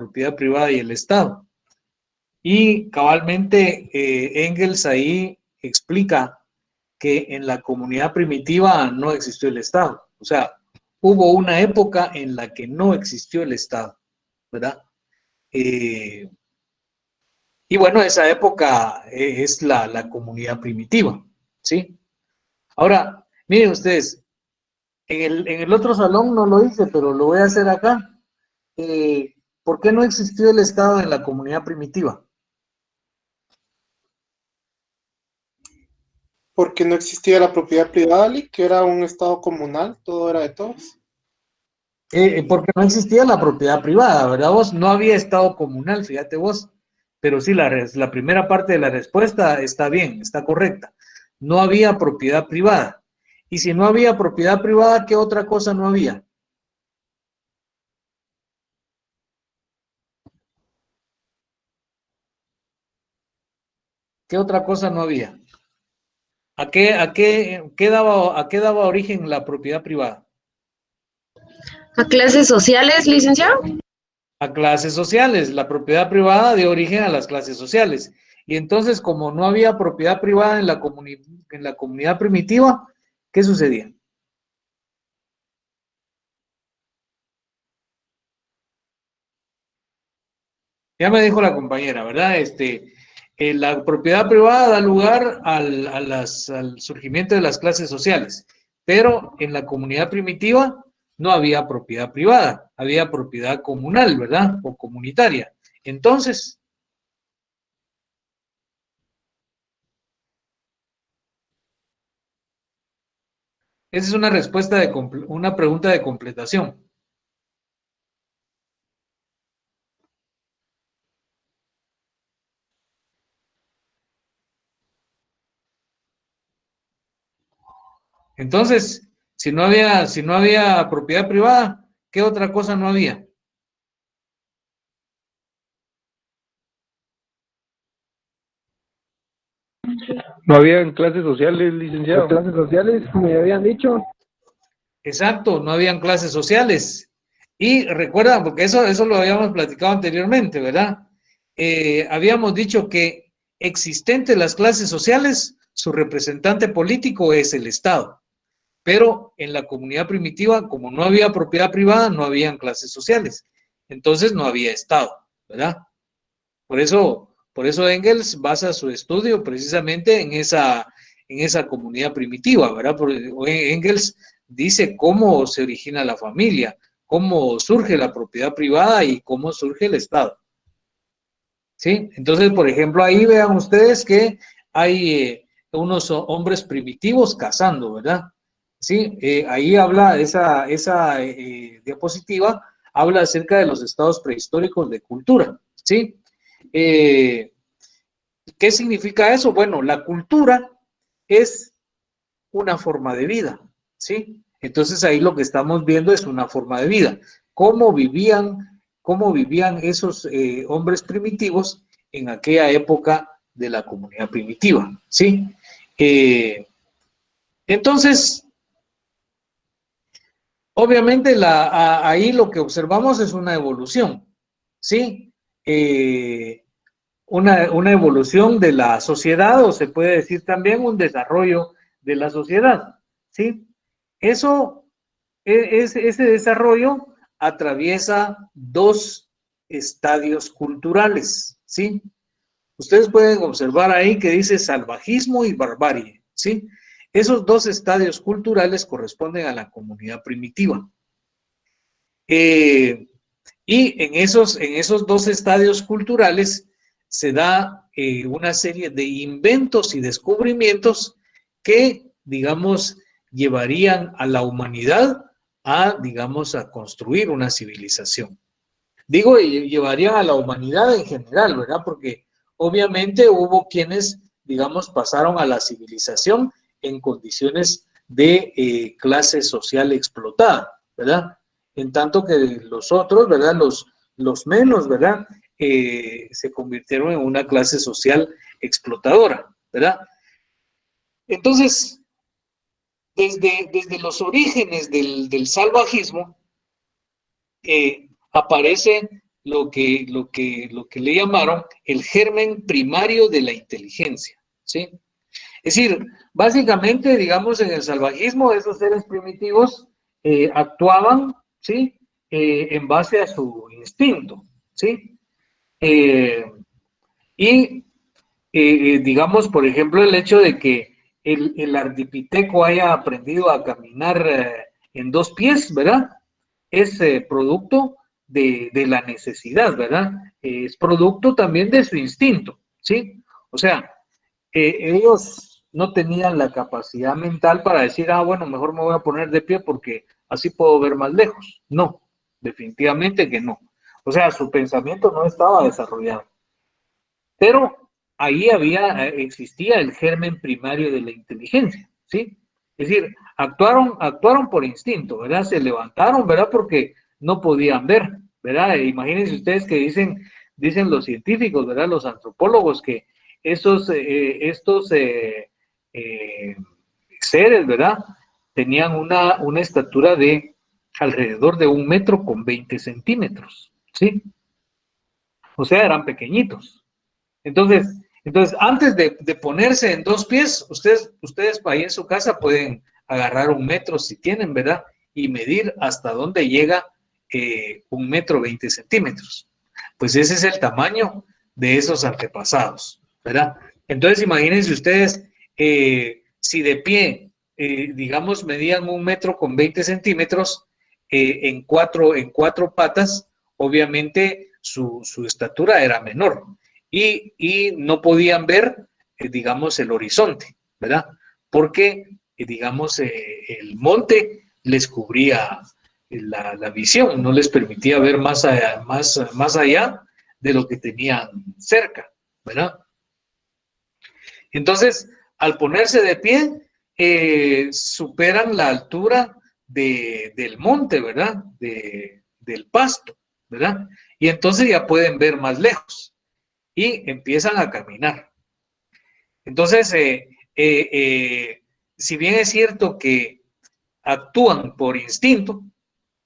propiedad privada y el Estado. Y cabalmente Engels ahí explica que en la comunidad primitiva no existió el Estado. O sea, hubo una época en la que no existió el Estado, ¿verdad? Y bueno, esa época es la comunidad primitiva, ¿sí? Ahora, miren ustedes, en el otro salón no lo hice, pero lo voy a hacer acá. ¿Por qué no existió el Estado en la comunidad primitiva? Porque no existía la propiedad privada, que era un estado comunal, todo era de todos. Porque no existía la propiedad privada, ¿verdad vos? No había Estado comunal, fíjate vos. Pero sí, la primera parte de la respuesta está bien, está correcta. No había propiedad privada. Y si no había propiedad privada, ¿qué otra cosa no había? ¿Qué otra cosa no había? ¿A qué daba origen la propiedad privada? ¿A clases sociales, licenciado? A clases sociales. La propiedad privada dio origen a las clases sociales. Y entonces, como no había propiedad privada en la comunidad primitiva, ¿qué sucedía? Ya me dijo la compañera, ¿verdad? La propiedad privada da lugar al surgimiento de las clases sociales, pero en la comunidad primitiva no había propiedad privada, había propiedad comunal, ¿verdad? O comunitaria. Entonces, esa es una respuesta una pregunta de completación. Entonces, si no había propiedad privada, ¿qué otra cosa no había? No habían clases sociales, licenciado. Las clases sociales, como ya habían dicho. Exacto, no habían clases sociales. Y recuerdan, porque eso lo habíamos platicado anteriormente, ¿verdad? Habíamos dicho que existentes las clases sociales, su representante político es el Estado. Pero en la comunidad primitiva, como no había propiedad privada, no habían clases sociales. Entonces no había Estado, ¿verdad? Por eso Engels basa su estudio precisamente en esa comunidad primitiva, ¿verdad? Porque Engels dice cómo se origina la familia, cómo surge la propiedad privada y cómo surge el Estado. ¿Sí? Entonces, por ejemplo, ahí vean ustedes que hay unos hombres primitivos cazando, ¿verdad? Sí, ahí habla esa diapositiva, habla acerca de los estados prehistóricos de cultura, ¿sí? ¿Qué significa eso? Bueno, la cultura es una forma de vida, ¿sí? Entonces ahí lo que estamos viendo es una forma de vida. Cómo vivían esos hombres primitivos en aquella época de la comunidad primitiva, ¿sí? Entonces, obviamente ahí lo que observamos es una evolución, ¿sí? Una evolución de la sociedad, o se puede decir también un desarrollo de la sociedad, ¿sí? Eso, ese desarrollo atraviesa dos estadios culturales, ¿sí? Ustedes pueden observar ahí que dice salvajismo y barbarie, ¿sí? Esos dos estadios culturales corresponden a la comunidad primitiva. Y en esos dos estadios culturales se da una serie de inventos y descubrimientos que, digamos, llevarían a la humanidad digamos, a construir una civilización. Digo, llevarían a la humanidad en general, ¿verdad? Porque obviamente hubo quienes, digamos, pasaron a la civilización en condiciones de clase social explotada, ¿verdad? En tanto que los otros, ¿verdad? Los menos, ¿verdad? Se convirtieron en una clase social explotadora, ¿verdad? Entonces, desde los orígenes del salvajismo, aparece lo que le llamaron el germen primario de la inteligencia, ¿sí? Es decir, básicamente, digamos, en el salvajismo, esos seres primitivos actuaban, ¿sí? En base a su instinto, ¿sí? Eh, y, digamos, por ejemplo, el hecho de que el ardipiteco haya aprendido a caminar en dos pies, ¿verdad? Es producto de la necesidad, ¿verdad? Es producto también de su instinto, ¿sí? O sea, ellos no tenían la capacidad mental para decir, ah, bueno, mejor me voy a poner de pie porque así puedo ver más lejos. No, definitivamente que no. O sea, su pensamiento no estaba desarrollado. Pero ahí existía el germen primario de la inteligencia, ¿sí? Es decir, actuaron por instinto, ¿verdad? Se levantaron, ¿verdad? Porque no podían ver, ¿verdad? Imagínense ustedes que dicen los científicos, ¿verdad? Los antropólogos que estos eh, seres, ¿verdad? Tenían una estatura de alrededor de 1 metro con 20 centímetros, ¿sí? O sea, eran pequeñitos. Entonces, antes de ponerse en dos pies, ustedes ahí en su casa pueden agarrar 1 metro si tienen, ¿verdad? Y medir hasta dónde llega 1 metro 20 centímetros. Pues ese es el tamaño de esos antepasados, ¿verdad? Entonces, imagínense ustedes, si de pie, digamos, medían 1 metro con 20 centímetros en cuatro patas, obviamente su estatura era menor y no podían ver, digamos, el horizonte, ¿verdad? Porque, digamos, el monte les cubría la visión, no les permitía ver más allá de lo que tenían cerca, ¿verdad? Entonces, al ponerse de pie, superan la altura del monte, ¿verdad? Del pasto, ¿verdad? Y entonces ya pueden ver más lejos y empiezan a caminar. Entonces, si bien es cierto que actúan por instinto,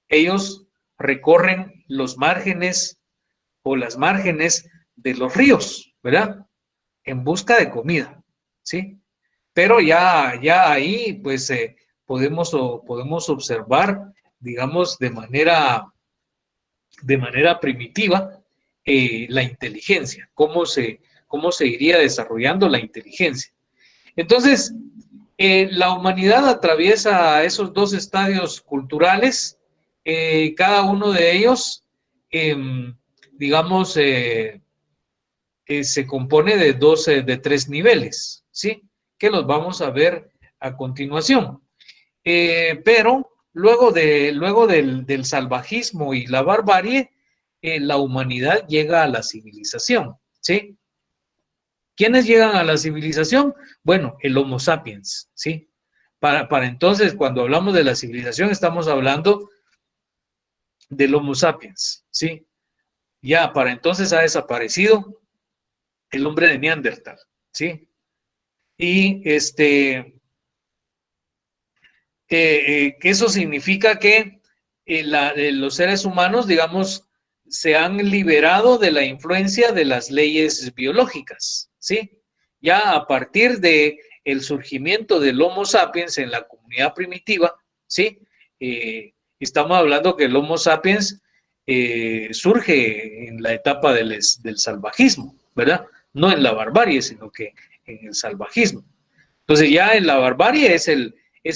ellos recorren los márgenes o las márgenes de los ríos, ¿verdad? En busca de comida, ¿sí? Pero ya ahí, pues, podemos observar, digamos, de manera primitiva, la inteligencia, cómo se iría desarrollando la inteligencia. Entonces, la humanidad atraviesa esos dos estadios culturales, cada uno de ellos, eh, digamos, se compone de 3 niveles, ¿sí? Que los vamos a ver a continuación. Pero luego del salvajismo y la barbarie, la humanidad llega a la civilización, ¿sí? ¿Quiénes llegan a la civilización? Bueno, el Homo sapiens, ¿sí? Para entonces, cuando hablamos de la civilización, estamos hablando del Homo sapiens, ¿sí? Ya para entonces ha desaparecido el hombre de Neandertal, ¿sí? Y eso significa que los seres humanos, digamos, se han liberado de la influencia de las leyes biológicas, ¿sí? Ya a partir de el surgimiento del Homo sapiens en la comunidad primitiva, ¿sí? Estamos hablando que el Homo sapiens surge en la etapa del salvajismo, ¿verdad? No en la barbarie, sino que en el salvajismo. Entonces ya en la barbarie es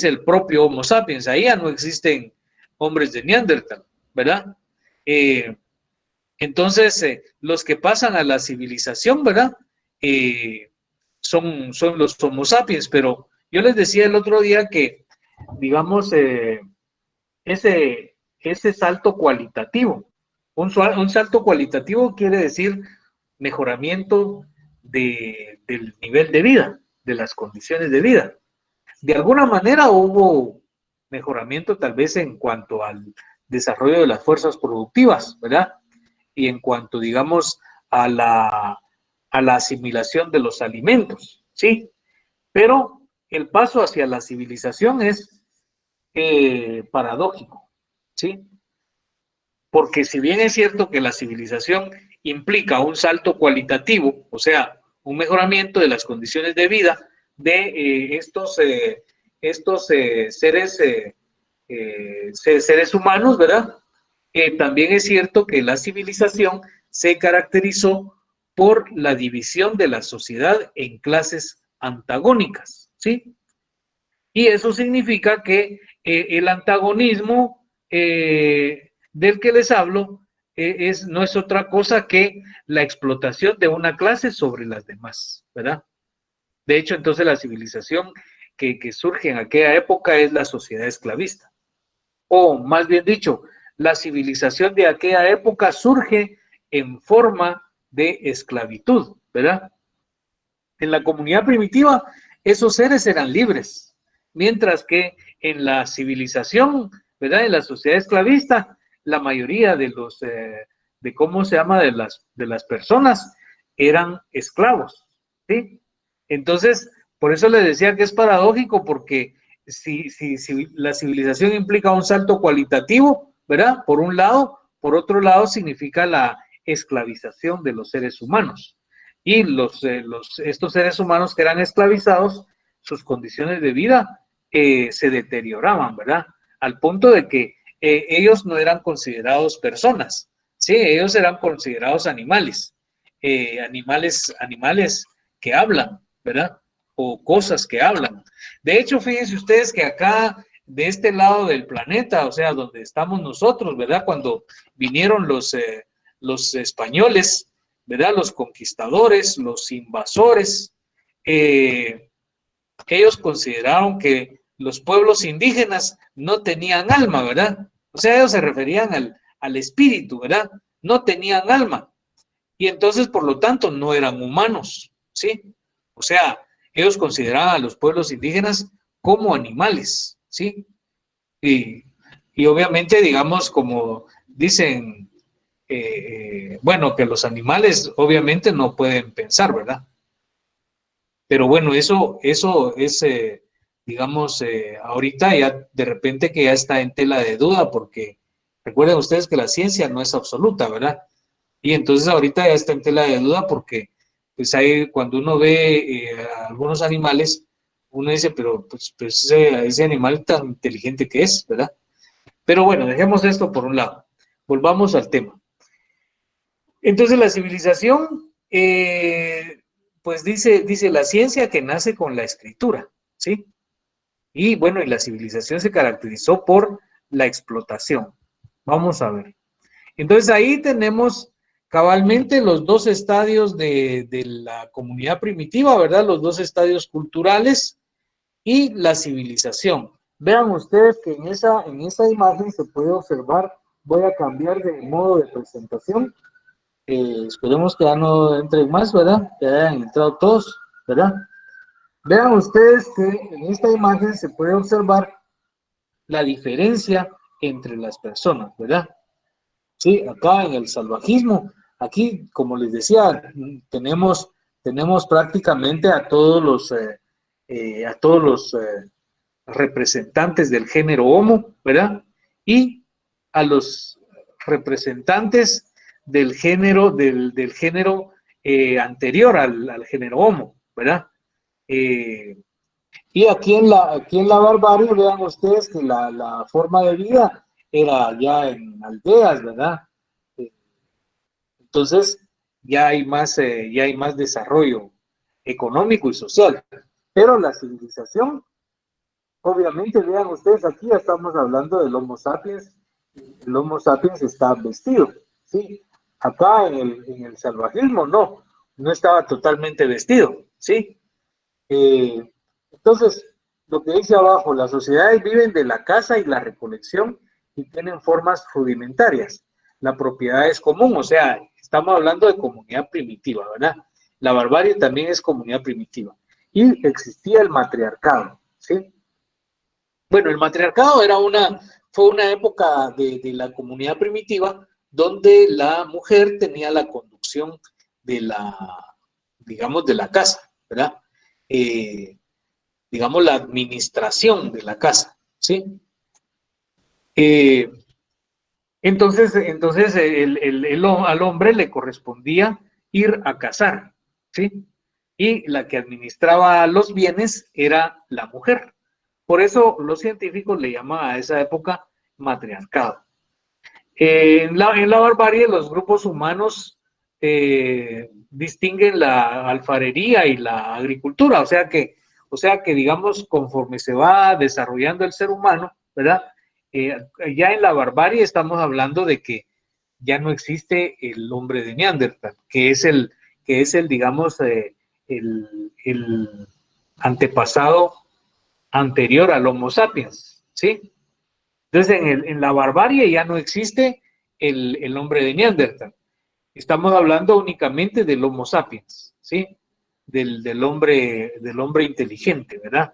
el propio Homo sapiens, ahí ya no existen hombres de Neandertal, ¿verdad? Eh, entonces, los que pasan a la civilización, ¿verdad? Son los Homo sapiens, pero yo les decía el otro día que, digamos, ese salto cualitativo, un salto cualitativo quiere decir mejoramiento del nivel de vida, de las condiciones de vida. De alguna manera hubo mejoramiento tal vez en cuanto al desarrollo de las fuerzas productivas, ¿verdad? Y en cuanto, digamos, a la asimilación de los alimentos, ¿sí? Pero el paso hacia la civilización es paradójico, ¿sí? porque si bien es cierto que la civilización implica un salto cualitativo, o sea, un mejoramiento de las condiciones de vida de seres humanos, ¿verdad? También es cierto que la civilización se caracterizó por la división de la sociedad en clases antagónicas, ¿sí? Y eso significa que el antagonismo del que les hablo no es otra cosa que la explotación de una clase sobre las demás, ¿verdad? De hecho, entonces la civilización que surge en aquella época es la sociedad esclavista. O más bien dicho, la civilización de aquella época surge en forma de esclavitud, ¿verdad? En la comunidad primitiva, esos seres eran libres, mientras que en la civilización, ¿verdad? En la sociedad esclavista, la mayoría de cómo se llama, de las personas eran esclavos, ¿sí? Entonces, por eso les decía que es paradójico, porque si la civilización implica un salto cualitativo, ¿verdad? Por un lado, por otro lado significa la esclavización de los seres humanos. Y estos seres humanos que eran esclavizados, sus condiciones de vida se deterioraban, ¿verdad? Al punto de que ellos no eran considerados personas, ¿sí? Ellos eran considerados animales, animales que hablan, ¿verdad? O cosas que hablan. De hecho, fíjense ustedes que acá, de este lado del planeta, o sea, donde estamos nosotros, ¿verdad? Cuando vinieron los españoles, ¿verdad? Los conquistadores, los invasores, ellos consideraron que los pueblos indígenas no tenían alma, ¿verdad? O sea, ellos se referían al espíritu, ¿verdad? No tenían alma. Y entonces, por lo tanto, no eran humanos, ¿sí? O sea, ellos consideraban a los pueblos indígenas como animales, ¿sí? Y obviamente, digamos, como dicen, bueno, que los animales obviamente no pueden pensar, ¿verdad? Pero bueno, eso es, digamos, ahorita ya de repente que ya está en tela de duda, porque recuerden ustedes que la ciencia no es absoluta, ¿verdad? Y entonces ahorita ya está en tela de duda porque, pues ahí cuando uno ve a algunos animales, uno dice, pero pues ese animal tan inteligente que es, ¿verdad? Pero bueno, dejemos esto por un lado. Volvamos al tema. Entonces la civilización, pues dice la ciencia que nace con la escritura, ¿sí? Y bueno, y la civilización se caracterizó por la explotación. Vamos a ver. Entonces ahí tenemos cabalmente los dos estadios de la comunidad primitiva, ¿verdad? Los dos estadios culturales y la civilización. Vean ustedes que en esa imagen se puede observar, voy a cambiar de modo de presentación. Esperemos que ya no entren más, ¿verdad? Que hayan entrado todos, ¿verdad? Vean ustedes que en esta imagen se puede observar la diferencia entre las personas, ¿verdad? Sí, acá en el salvajismo, aquí, como les decía, tenemos prácticamente a todos los representantes del género Homo, ¿verdad? Y a los representantes del género anterior al género Homo, ¿verdad? Y aquí en la barbarie, vean ustedes que la forma de vida era ya en aldeas, ¿verdad? Entonces, ya hay más desarrollo económico y social. Pero la civilización, obviamente, vean ustedes, aquí ya estamos hablando del Homo sapiens. El Homo sapiens está vestido, ¿sí? Acá en el salvajismo no estaba totalmente vestido, ¿sí? Entonces, lo que dice abajo, las sociedades viven de la caza y la recolección y tienen formas rudimentarias. La propiedad es común, o sea, estamos hablando de comunidad primitiva, ¿verdad? La barbarie también es comunidad primitiva. Y existía el matriarcado, ¿sí? Bueno, el matriarcado fue una época de la comunidad primitiva donde la mujer tenía la conducción de digamos, de la casa, ¿verdad? Digamos, la administración de la casa, ¿sí? Entonces al hombre le correspondía ir a cazar, ¿sí? Y la que administraba los bienes era la mujer. Por eso los científicos le llaman a esa época matriarcado. En la barbarie los grupos humanos distinguen la alfarería y la agricultura, o sea que digamos conforme se va desarrollando el ser humano, ¿verdad? Eh, ya en la barbarie estamos hablando de que ya no existe el hombre de Neandertal, que es el digamos, el antepasado anterior al Homo sapiens, ¿sí? Entonces, en la barbarie ya no existe el hombre de Neandertal. Estamos hablando únicamente del Homo sapiens, ¿sí? Del hombre inteligente, ¿verdad?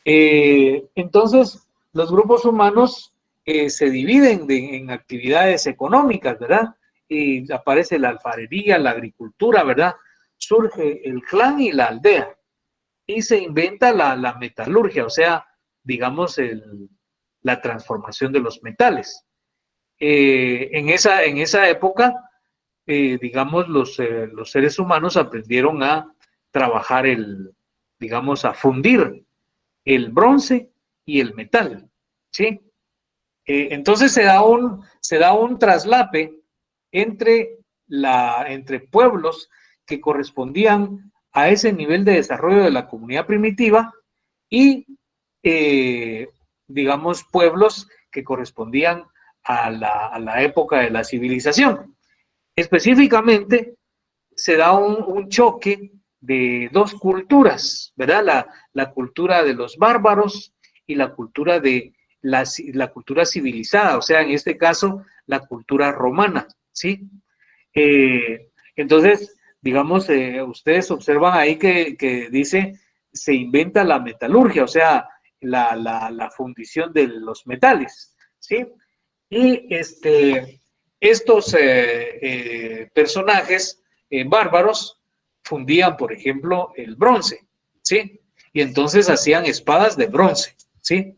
Entonces, los grupos humanos se dividen en actividades económicas, ¿verdad? Y aparece la alfarería, la agricultura, ¿verdad? Surge el clan y la aldea. Y se inventa la metalurgia, o sea, digamos, la transformación de los metales. En esa época, digamos, los seres humanos aprendieron a trabajar digamos, a fundir el bronce y el metal, ¿sí? Entonces se da un traslape entre pueblos que correspondían a ese nivel de desarrollo de la comunidad primitiva y, digamos, pueblos que correspondían a la época de la civilización. Específicamente, se da un choque de dos culturas, ¿verdad? La cultura de los bárbaros y la cultura de la cultura civilizada, o sea, en este caso, la cultura romana, ¿sí? Entonces, digamos, ustedes observan ahí que dice, se inventa la metalurgia, o sea, la fundición de los metales, ¿sí? Y estos personajes bárbaros fundían, por ejemplo, el bronce, ¿sí? Y entonces hacían espadas de bronce, ¿sí?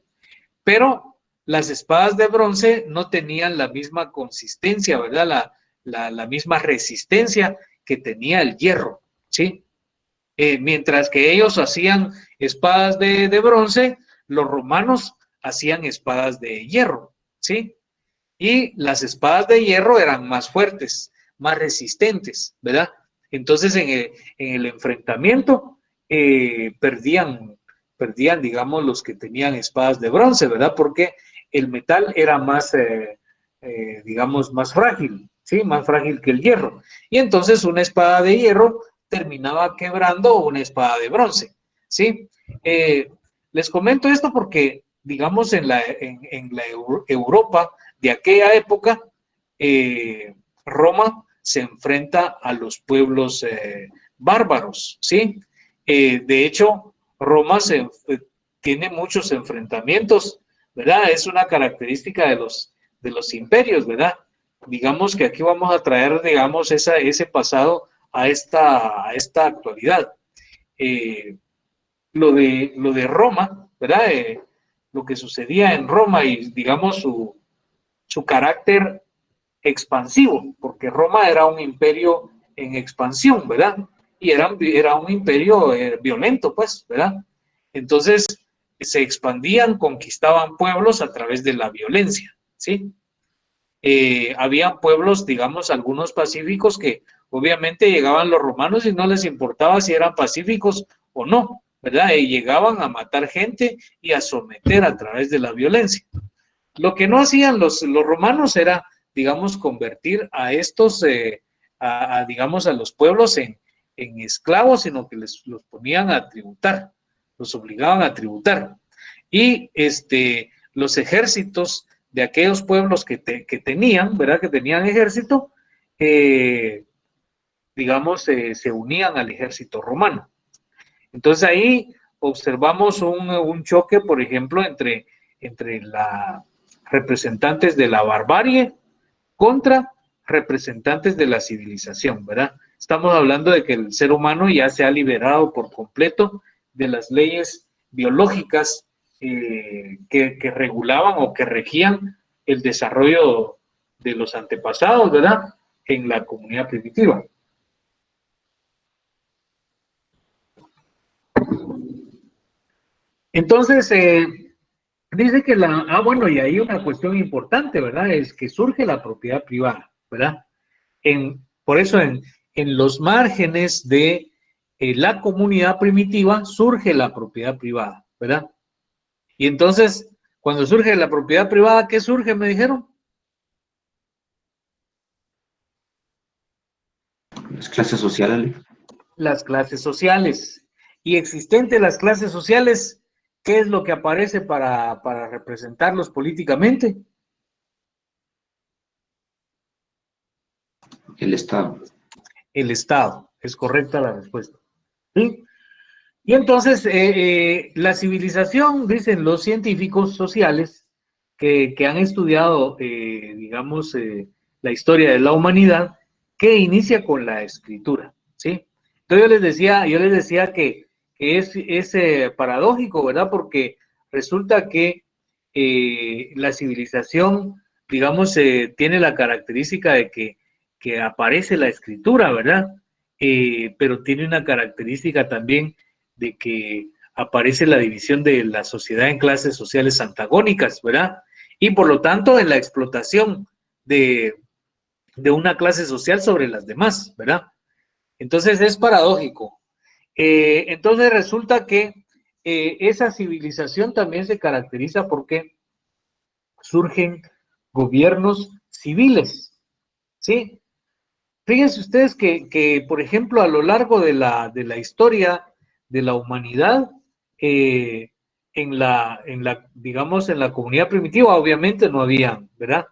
Pero las espadas de bronce no tenían la misma consistencia, ¿verdad? La misma resistencia que tenía el hierro, ¿sí? Mientras que ellos hacían espadas de bronce, los romanos hacían espadas de hierro, ¿sí? Y las espadas de hierro eran más fuertes, más resistentes, ¿verdad? Entonces en el enfrentamiento perdían, digamos, los que tenían espadas de bronce, ¿verdad? Porque el metal era más, digamos, más frágil, ¿sí? Más frágil que el hierro. Y entonces una espada de hierro terminaba quebrando una espada de bronce, ¿sí? Les comento esto porque, digamos, en la Europa de aquella época, Roma se enfrenta a los pueblos bárbaros, ¿sí? De hecho, Roma tiene muchos enfrentamientos, ¿verdad? Es una característica de los imperios, ¿verdad? Digamos que aquí vamos a traer, digamos, ese pasado a esta actualidad. Lo de Roma, ¿verdad? Lo que sucedía en Roma y, digamos, su carácter expansivo, porque Roma era un imperio en expansión, ¿verdad? Y era un imperio violento, pues, ¿verdad? Entonces, se expandían, conquistaban pueblos a través de la violencia, ¿sí? Habían pueblos, digamos, algunos pacíficos que obviamente llegaban los romanos y no les importaba si eran pacíficos o no, ¿verdad? Y llegaban a matar gente y a someter a través de la violencia. Lo que no hacían los romanos era, digamos, convertir a estos, digamos, a los pueblos en esclavos, sino que los ponían a tributar, los obligaban a tributar. Y los ejércitos de aquellos pueblos que tenían, ¿verdad? Que tenían ejército, digamos, se unían al ejército romano. Entonces ahí observamos un choque, por ejemplo, entre representantes de la barbarie contra representantes de la civilización, ¿verdad? Estamos hablando de que el ser humano ya se ha liberado por completo de las leyes biológicas que regulaban o que regían el desarrollo de los antepasados, ¿verdad? En la comunidad primitiva. Entonces, dice que bueno, y ahí una cuestión importante, ¿verdad? Es que surge la propiedad privada, ¿verdad? Por eso en los márgenes de la comunidad primitiva surge la propiedad privada, ¿verdad? Y entonces, cuando surge la propiedad privada, ¿qué surge? Me dijeron. Las clases sociales. Las clases sociales. Y existentes las clases sociales, ¿qué es lo que aparece para representarlos políticamente? El Estado. El Estado, es correcta la respuesta. ¿Sí? Y entonces, la civilización, dicen los científicos sociales que han estudiado, digamos, la historia de la humanidad, que inicia con la escritura, ¿sí? Entonces yo les decía que es paradójico, ¿verdad? Porque resulta que la civilización, digamos, tiene la característica de que aparece la escritura, ¿verdad? Pero tiene una característica también de que aparece la división de la sociedad en clases sociales antagónicas, ¿verdad? Y por lo tanto en la explotación de una clase social sobre las demás, ¿verdad? Entonces es paradójico. Entonces resulta que esa civilización también se caracteriza porque surgen gobiernos civiles, ¿sí? Fíjense ustedes por ejemplo, a lo largo de la historia de la humanidad, eh, digamos, en la comunidad primitiva, obviamente no habían, ¿verdad?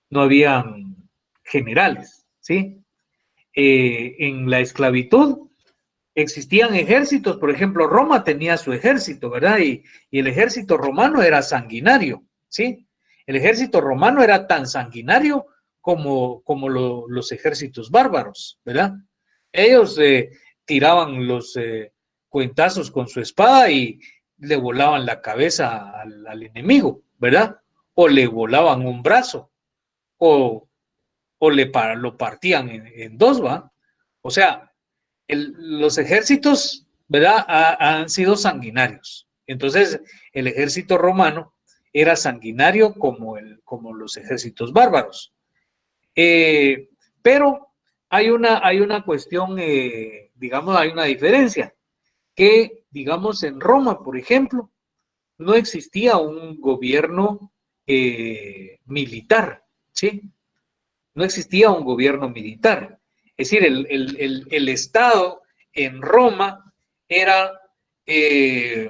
No habían generales, ¿sí? En la esclavitud existían ejércitos, por ejemplo, Roma tenía su ejército, ¿verdad? Y el ejército romano era sanguinario, ¿sí? El ejército romano era tan sanguinario como los ejércitos bárbaros, ¿verdad? Ellos tiraban los cuentazos con su espada y le volaban la cabeza al enemigo, ¿verdad? O le volaban un brazo, o, lo partían en dos, ¿va? O sea, los ejércitos, ¿verdad? Han sido sanguinarios. Entonces, el ejército romano era sanguinario como los ejércitos bárbaros. Pero hay una cuestión, digamos, hay una diferencia, que, digamos, en Roma, por ejemplo, no existía un gobierno militar, ¿sí? No existía un gobierno militar. Es decir, el Estado en Roma era, eh,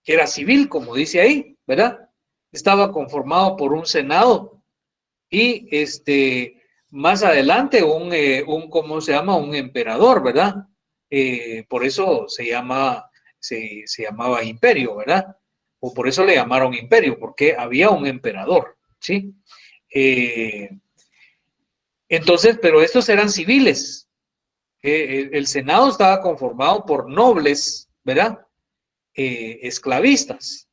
era civil, como dice ahí, ¿verdad? Estaba conformado por un senado y más adelante ¿cómo se llama? Un emperador, ¿verdad? Por eso se llamaba imperio, ¿verdad? O por eso le llamaron imperio, porque había un emperador, ¿sí? Entonces, pero estos eran civiles. El Senado estaba conformado por nobles, ¿verdad? Esclavistas.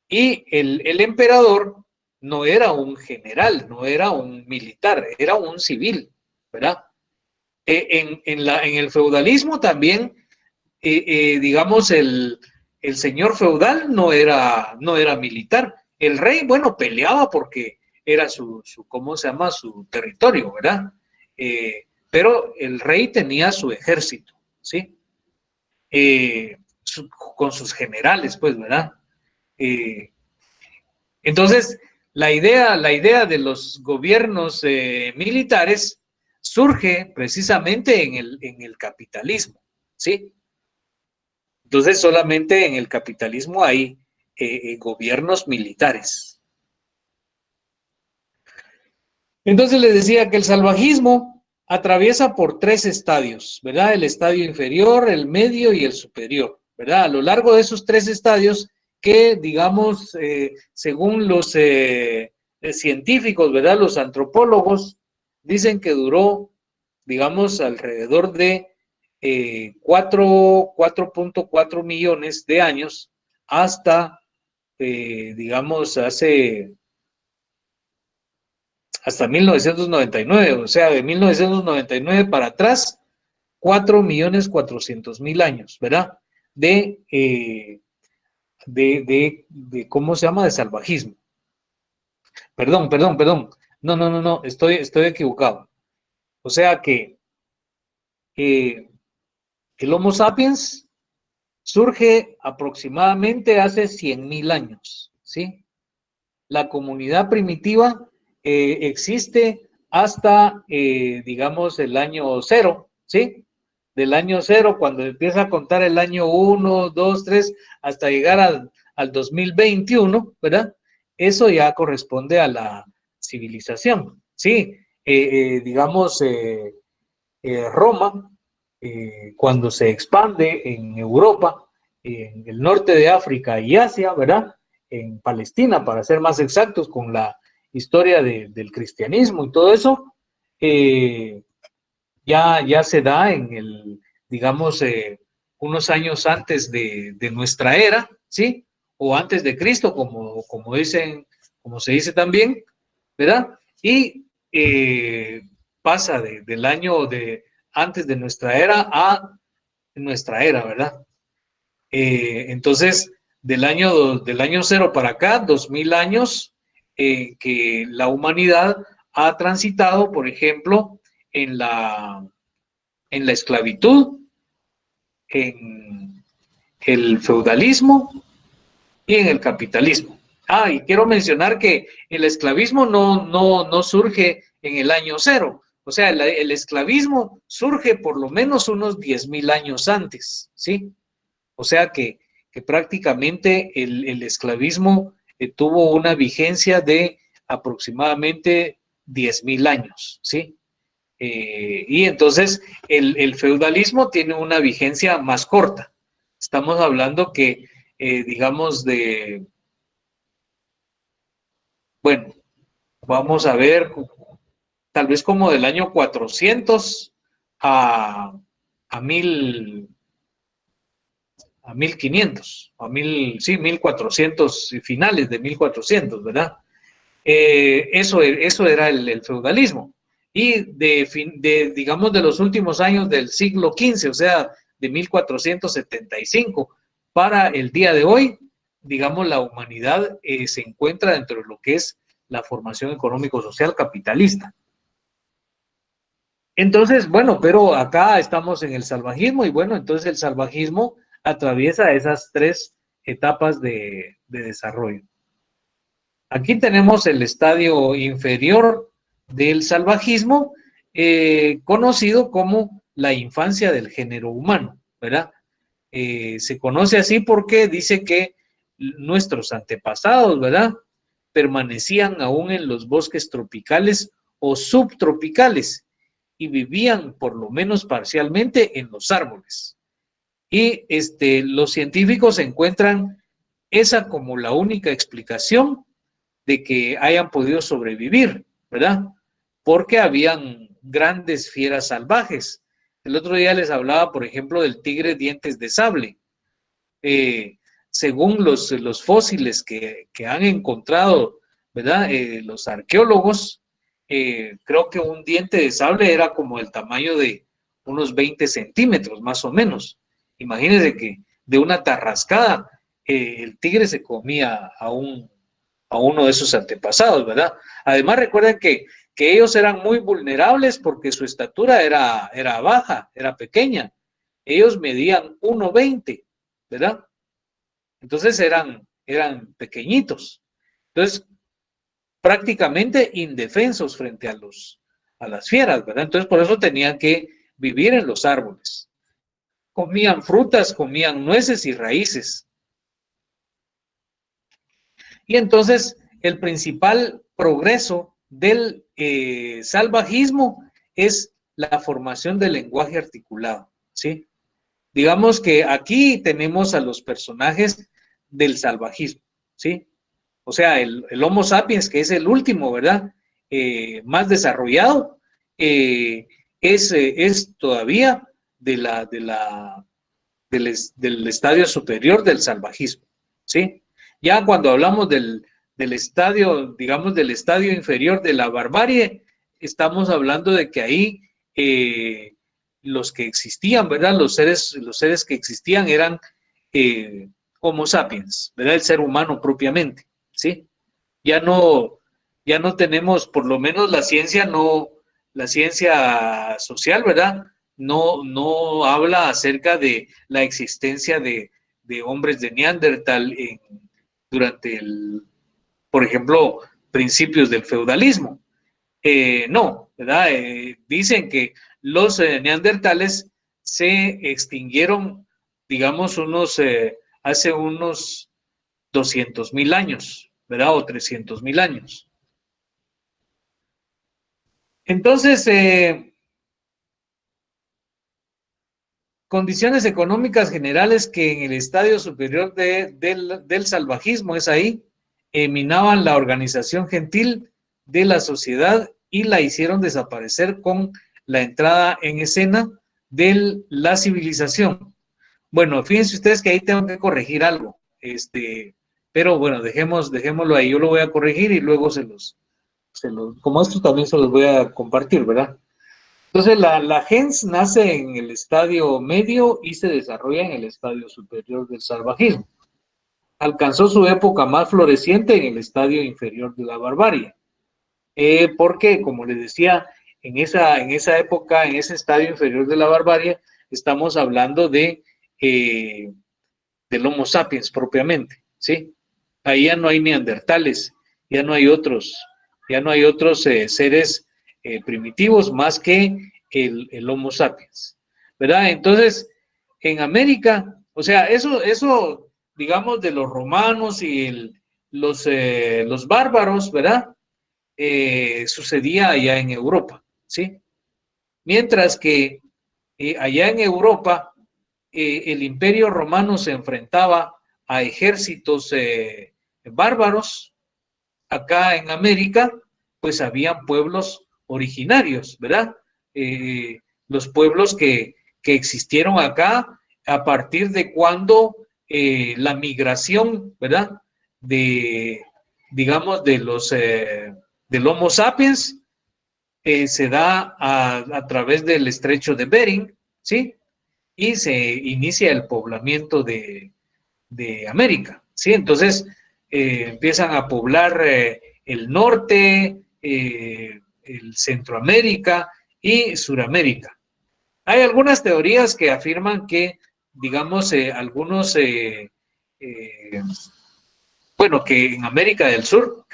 Y el emperador no era un general, no era un militar, era un civil, ¿verdad? En el feudalismo también, digamos, el señor feudal no era militar. El rey, bueno, peleaba porque era ¿cómo se llama? Su territorio, ¿verdad? Pero el rey tenía su ejército, ¿sí? Con sus generales, pues, ¿verdad? Entonces, la idea de los gobiernos militares surge precisamente en el capitalismo, ¿sí? Entonces, solamente en el capitalismo hay gobiernos militares. Entonces, les decía que el salvajismo atraviesa por tres estadios, ¿verdad? El estadio inferior, el medio y el superior, ¿verdad? A lo largo de esos tres estadios que, digamos, según los científicos, ¿verdad? Los antropólogos dicen que duró, digamos, alrededor de 4.4 millones de años hasta, digamos, hace hasta 1999, o sea, de 1999 para atrás, 4.400.000 años, ¿verdad? De ¿cómo se llama? De salvajismo. Perdón. No, estoy equivocado. O sea que el Homo sapiens surge aproximadamente hace 100.000 años, ¿sí? La comunidad primitiva existe hasta, digamos, el año cero, ¿sí? Del año cero, cuando empieza a contar el año 1, 2, 3, hasta llegar al 2021, ¿verdad? Eso ya corresponde a la civilización, ¿sí? Digamos, Roma, cuando se expande en Europa, en el norte de África y Asia, ¿verdad? En Palestina, para ser más exactos, con la historia del cristianismo y todo eso, ya se da en el, digamos, unos años antes de nuestra era, ¿sí? O antes de Cristo, como dicen, como se dice también, ¿verdad? Y pasa del año de antes de nuestra era a nuestra era, ¿verdad? Entonces, del año cero para acá, 2000 años, que la humanidad ha transitado, por ejemplo, en en la esclavitud, en el feudalismo y en el capitalismo. Ah, y quiero mencionar que el esclavismo no surge en el año cero. O sea, el esclavismo surge por lo menos unos 10.000 años antes, ¿sí? O sea que prácticamente el esclavismo tuvo una vigencia de aproximadamente 10.000 años, ¿sí? Y entonces el feudalismo tiene una vigencia más corta. Estamos hablando que, digamos, bueno, vamos a ver, tal vez como del año 400 a 1000, a 1500, sí, 1400, finales de 1400, ¿verdad? Eso era el feudalismo. Y digamos, de los últimos años del siglo XV, o sea, de 1475 para el día de hoy, digamos, la humanidad se encuentra dentro de lo que es la formación económico-social capitalista. Entonces, bueno, pero acá estamos en el salvajismo y bueno, entonces el salvajismo atraviesa esas tres etapas de desarrollo. Aquí tenemos el estadio inferior del salvajismo, conocido como la infancia del género humano, ¿verdad? Se conoce así porque dice que nuestros antepasados, ¿verdad? Permanecían aún en los bosques tropicales o subtropicales y vivían por lo menos parcialmente en los árboles. Y los científicos encuentran esa como la única explicación de que hayan podido sobrevivir, ¿verdad? Porque habían grandes fieras salvajes. El otro día les hablaba, por ejemplo, del tigre dientes de sable. Según los fósiles que han encontrado, ¿verdad? Los arqueólogos, creo que un diente de sable era como el tamaño de unos 20 centímetros, más o menos. Imagínense que de una tarrascada, el tigre se comía a uno de sus antepasados, ¿verdad? Además, recuerden que ellos eran muy vulnerables porque su estatura era baja, era pequeña. Ellos medían 1,20, ¿verdad? Entonces eran pequeñitos. Entonces, prácticamente indefensos frente a las fieras, ¿verdad? Entonces, por eso tenían que vivir en los árboles. Comían frutas, comían nueces y raíces. Y entonces, el principal progreso del salvajismo es la formación del lenguaje articulado, ¿sí? Digamos que aquí tenemos a los personajes del salvajismo, ¿sí? O sea, el Homo sapiens, que es el último, ¿verdad? Más desarrollado, es todavía del estadio superior del salvajismo, ¿sí? Ya cuando hablamos del del estadio, digamos, del estadio inferior de la barbarie, estamos hablando de que ahí los que existían, ¿verdad? Los seres que existían eran Homo sapiens, ¿verdad? El ser humano propiamente, ¿sí? Ya no tenemos, por lo menos la ciencia social, ¿verdad? No habla acerca de la existencia de hombres de Neandertal durante por ejemplo, principios del feudalismo. No, ¿verdad? Dicen que los neandertales se extinguieron, digamos, hace unos 200.000 años, ¿verdad? O 300.000 años. Entonces, condiciones económicas generales que en el estadio superior del salvajismo, es ahí, minaban la organización gentil de la sociedad y la hicieron desaparecer con la entrada en escena de la civilización. Bueno, fíjense ustedes que ahí tengo que corregir algo, pero bueno, dejémoslo ahí, yo lo voy a corregir y luego como esto también se los voy a compartir, ¿verdad? Entonces, la gens nace en el estadio medio y se desarrolla en el estadio superior del salvajismo. Alcanzó su época más floreciente en el estadio inferior de la barbarie. Porque, como les decía, en esa época, en ese estadio inferior de la barbarie, estamos hablando del Homo sapiens propiamente, ¿sí? Ahí ya no hay neandertales, ya no hay otros seres primitivos más que el Homo sapiens, ¿verdad? Entonces, en América, o sea, eso digamos, de los romanos y los bárbaros, ¿verdad? Sucedía allá en Europa, ¿sí? Mientras que allá en Europa, el Imperio Romano se enfrentaba a ejércitos bárbaros. Acá en América, pues habían pueblos originarios, ¿verdad? Los pueblos que existieron acá a partir de cuando la migración, ¿verdad? Digamos, del Homo sapiens se da a través del estrecho de Bering, ¿sí? Y se inicia el poblamiento de América, ¿sí? Entonces, empiezan a poblar el norte, el Centroamérica y Suramérica. Hay algunas teorías que afirman que, digamos, bueno, que en América del Sur,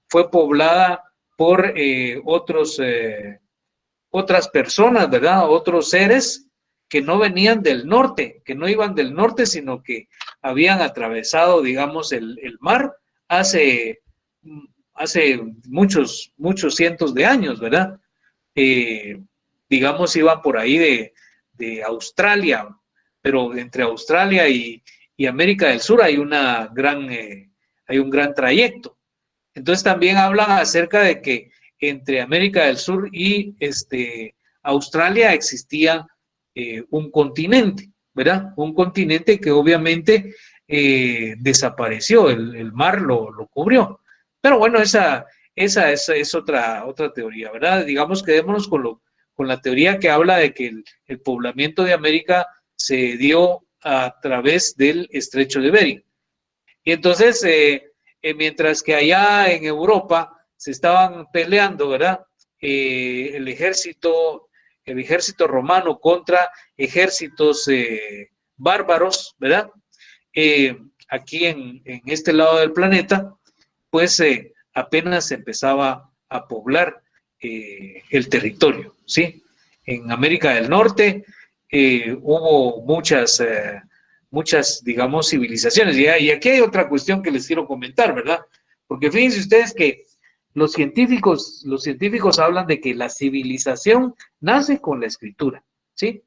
fue poblada por otras personas, ¿verdad? Otros seres que no venían del norte, que no iban del norte, sino que habían atravesado, digamos, el mar hace muchos cientos de años, ¿verdad? Digamos, iban por ahí de Australia, pero entre Australia y América del Sur hay un gran trayecto. Entonces también hablan acerca de que entre América del Sur y Australia existía un continente, ¿verdad? Un continente que obviamente desapareció, el mar lo cubrió. Pero bueno, esa es otra teoría, ¿verdad? Digamos, quedémonos con la teoría que habla de que el poblamiento de América se dio a través del estrecho de Bering. Y entonces, mientras que allá en Europa se estaban peleando, ¿verdad? El ejército romano contra ejércitos bárbaros, ¿verdad? Aquí en este lado del planeta, pues apenas se empezaba a poblar el territorio, ¿sí? En América del Norte hubo muchas, digamos, civilizaciones. Y aquí hay otra cuestión que les quiero comentar, ¿verdad? Porque fíjense ustedes que los científicos hablan de que la civilización nace con la escritura, ¿sí?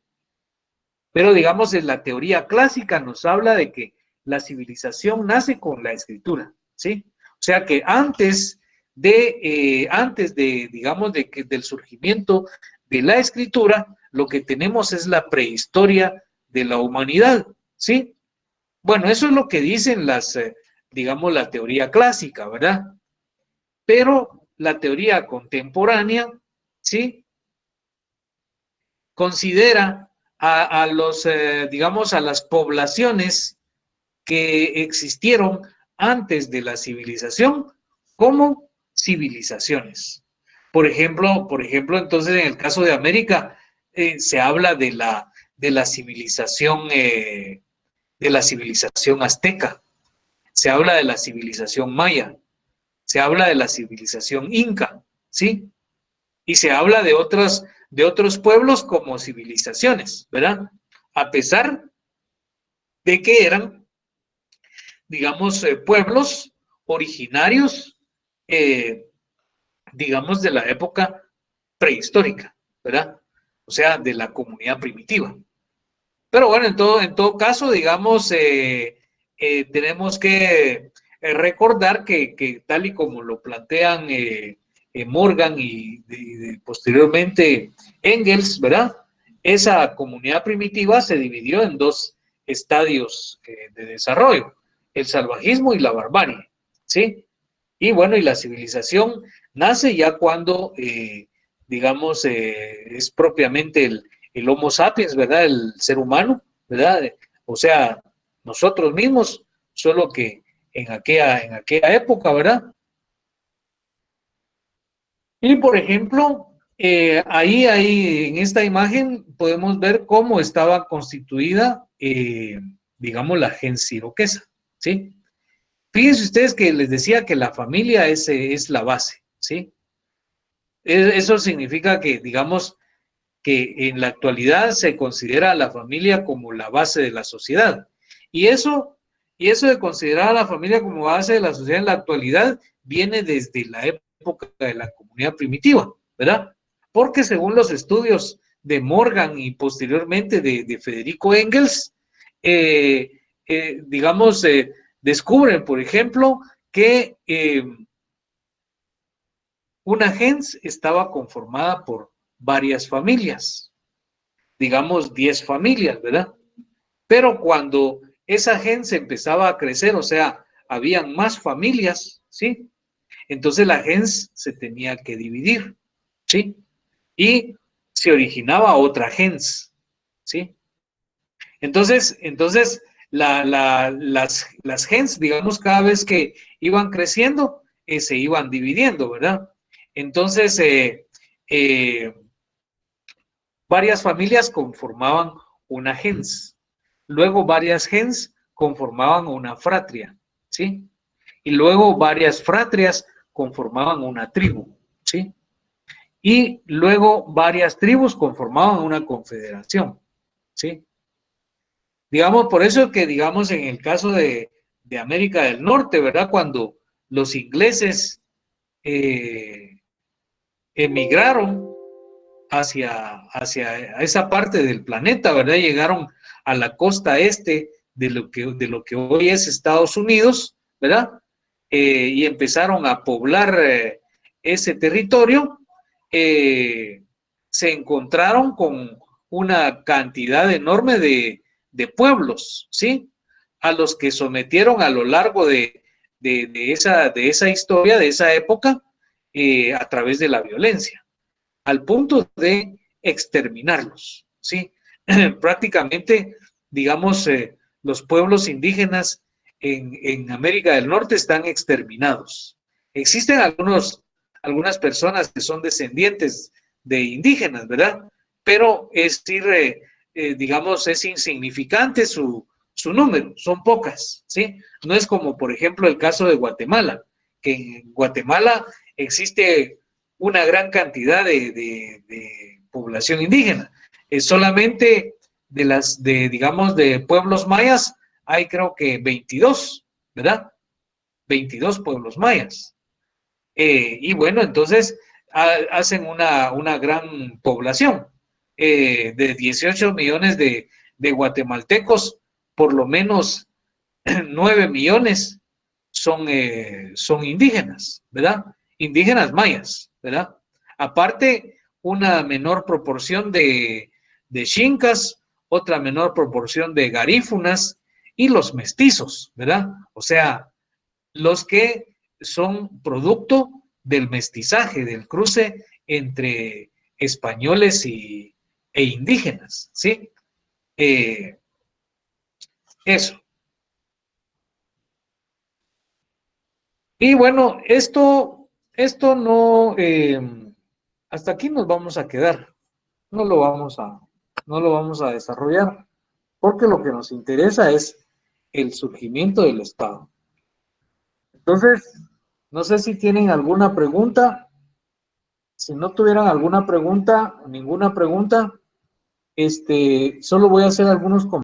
Pero digamos, en la teoría clásica nos habla de que la civilización nace con la escritura, ¿sí? O sea que antes de digamos, del surgimiento de la escritura, lo que tenemos es la prehistoria de la humanidad, ¿sí? Bueno, eso es lo que dicen digamos, la teoría clásica, ¿verdad? Pero la teoría contemporánea, ¿sí? Considera a los, digamos, a las poblaciones que existieron antes de la civilización como civilizaciones. Por ejemplo, entonces en el caso de América se habla de la civilización azteca, se habla de la civilización maya, se habla de la civilización inca, ¿sí? Y se habla de otros pueblos como civilizaciones, ¿verdad? A pesar de que eran, digamos, pueblos originarios, digamos, de la época prehistórica, ¿verdad? O sea, de la comunidad primitiva. Pero bueno, en todo caso, digamos, tenemos que recordar que tal y como lo plantean Morgan y posteriormente Engels, ¿verdad? Esa comunidad primitiva se dividió en dos estadios de desarrollo, el salvajismo y la barbarie, ¿sí? Y bueno, y la civilización nace ya cuando, digamos, es propiamente el Homo sapiens, ¿verdad? El ser humano, ¿verdad? O sea, nosotros mismos, solo que en aquella época, ¿verdad? Y por ejemplo, ahí en esta imagen podemos ver cómo estaba constituida, digamos, la gens iroquesa, ¿sí? Fíjense ustedes que les decía que la familia es la base, ¿sí? Eso significa que, digamos, que en la actualidad se considera a la familia como la base de la sociedad. Y eso de considerar a la familia como base de la sociedad en la actualidad viene desde la época de la comunidad primitiva, ¿verdad? Porque según los estudios de Morgan y posteriormente de Federico Engels, digamos, descubren, por ejemplo, que una gens estaba conformada por varias familias, digamos 10 familias, ¿verdad? Pero cuando esa gens empezaba a crecer, o sea, habían más familias, ¿sí? Entonces la gens se tenía que dividir, ¿sí? Y se originaba otra gens, ¿sí? Entonces las gens, digamos, cada vez que iban creciendo, se iban dividiendo, ¿verdad? Entonces, varias familias conformaban una gens. Luego varias gens conformaban una fratria, ¿sí? Y luego varias fratrias conformaban una tribu, ¿sí? Y luego varias tribus conformaban una confederación, ¿sí? Digamos, por eso que, digamos, en el caso de América del Norte, ¿verdad? Cuando los ingleses emigraron hacia esa parte del planeta, ¿verdad? Llegaron a la costa este de lo que hoy es Estados Unidos, ¿verdad? Y empezaron a poblar ese territorio, se encontraron con una cantidad enorme de pueblos, ¿sí? A los que sometieron a lo largo de esa historia, de esa época, a través de la violencia, al punto de exterminarlos, ¿sí? Prácticamente, digamos, los pueblos indígenas en América del Norte están exterminados. Existen algunas personas que son descendientes de indígenas, ¿verdad? Pero es digamos, es insignificante su número, son pocas, ¿sí? No es como, por ejemplo, el caso de Guatemala, que en Guatemala existe una gran cantidad de población indígena. Solamente digamos, de pueblos mayas, hay creo que 22, ¿verdad? 22 pueblos mayas. Y bueno, entonces hacen una gran población. De 18 millones de guatemaltecos, por lo menos 9 millones son indígenas, ¿verdad? Indígenas mayas, ¿verdad? Aparte, una menor proporción de xincas, otra menor proporción de garífunas y los mestizos, ¿verdad? O sea, los que son producto del mestizaje, del cruce entre españoles e indígenas, ¿sí? Eso. Y bueno, esto no, hasta aquí nos vamos a quedar. No lo vamos a desarrollar, porque lo que nos interesa es el surgimiento del Estado. Entonces, no sé si tienen alguna pregunta. Si no tuvieran alguna pregunta, ninguna pregunta, solo voy a hacer algunos comentarios.